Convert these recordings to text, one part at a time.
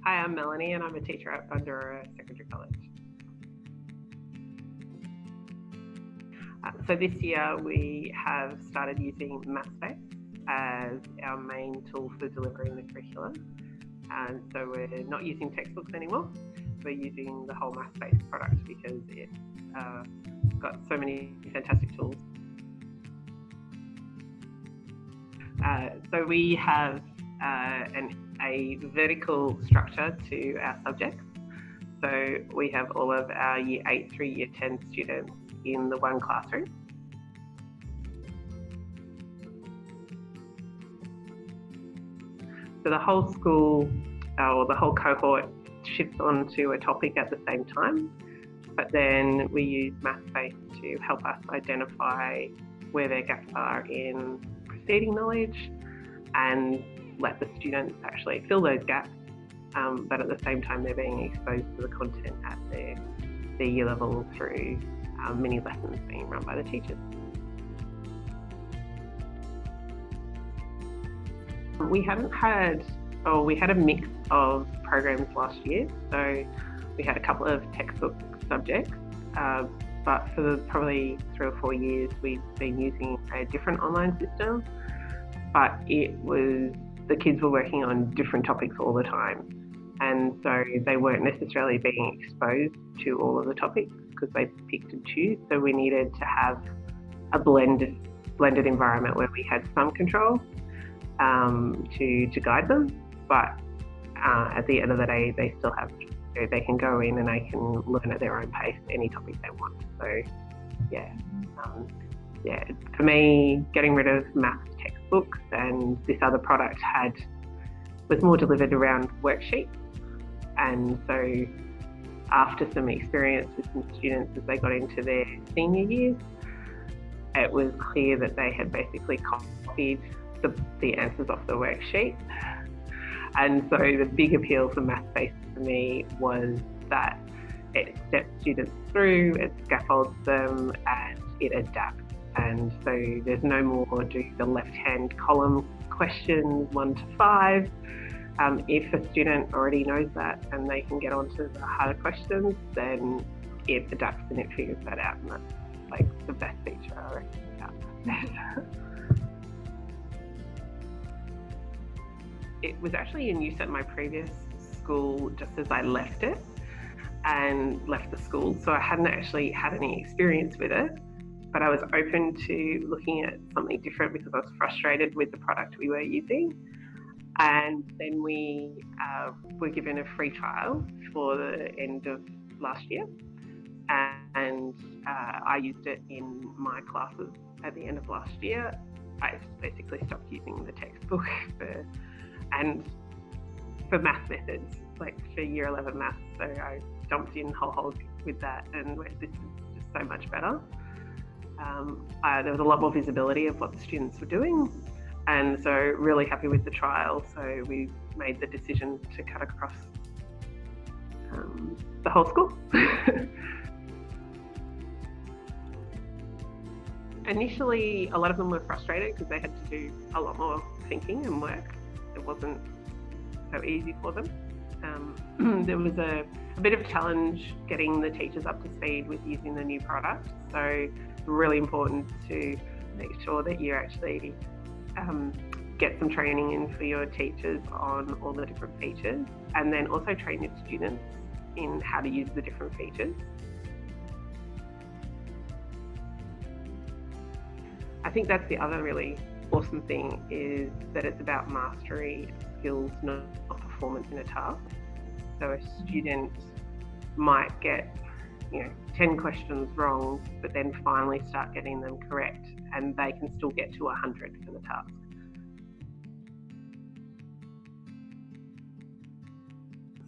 Hi, I'm Melanie and I'm a teacher at Bundoora Secondary College. So this year we have started using Mathspace as our main tool for delivering the curriculum. And so we're not using textbooks anymore. We're using the whole Mathspace product because it's got so many fantastic tools. So we have a vertical structure to our subjects. So we have all of our Year 8 through Year 10 students in the one classroom. So the whole school or the whole cohort shifts onto a topic at the same time, but then we use Mathspace to help us identify where their gaps are in preceding knowledge and let the students actually fill those gaps, but at the same time they're being exposed to the content at their year level through mini lessons being run by the teachers. We had a mix of programs last year, so we had a couple of textbook subjects, but for probably 3 or 4 years we've been using a different online system, but the kids were working on different topics all the time, and so they weren't necessarily being exposed to all of the topics because they picked and choose. So we needed to have a blended environment where we had some control to guide them, but at the end of the day they still have, they can go in and they can learn at their own pace any topic they want. So for me, getting rid of maths textbooks and this other product was more delivered around worksheets. And so after some experience with some students as they got into their senior years, it was clear that they had basically copied the answers off the worksheet. And so the big appeal for Mathspace for me was that it steps students through, it scaffolds them, and it adapts. And so there's no more do the left-hand column questions 1 to 5. If a student already knows that and they can get onto the harder questions, then it adapts and it figures that out. And that's like the best feature I reckon about Mathspace. It was actually in use at my previous school just as I left it and left the school. So I hadn't actually had any experience with it, but I was open to looking at something different because I was frustrated with the product we were using. And then we were given a free trial for the end of last year. And I used it in my classes at the end of last year. I basically stopped using the textbook for math methods, like for year 11 maths. So I jumped in whole hog with that and went, this is just so much better. There was a lot more visibility of what the students were doing. And so really happy with the trial. So we made the decision to cut across the whole school. Initially, a lot of them were frustrated because they had to do a lot more thinking and work. It wasn't so easy for them. There was a bit of a challenge getting the teachers up to speed with using the new product. So it's really important to make sure that you actually get some training in for your teachers on all the different features, and then also train your students in how to use the different features. I think that's the other really awesome thing, is that it's about mastery skills, not performance in a task. So a student might get 10 questions wrong, but then finally start getting them correct, and they can still get to 100 for the task.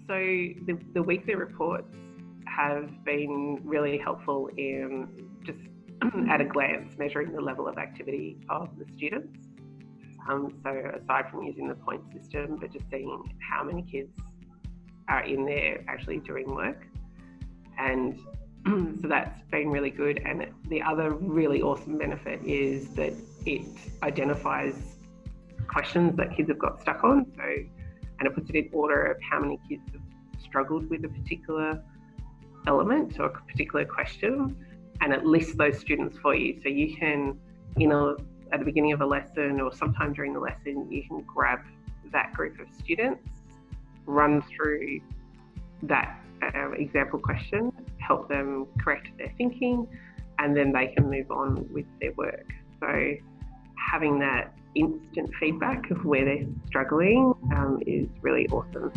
So the weekly reports have been really helpful in just at a glance measuring the level of activity of the students. So aside from using the point system, but just seeing how many kids are in there actually doing work. And so that's been really good. And the other really awesome benefit is that it identifies questions that kids have got stuck on. So and it puts it in order of how many kids have struggled with a particular element or a particular question, and it lists those students for you. So you can, at the beginning of a lesson or sometime during the lesson, you can grab that group of students, run through that example question, help them correct their thinking, and then they can move on with their work. So having that instant feedback of where they're struggling is really awesome.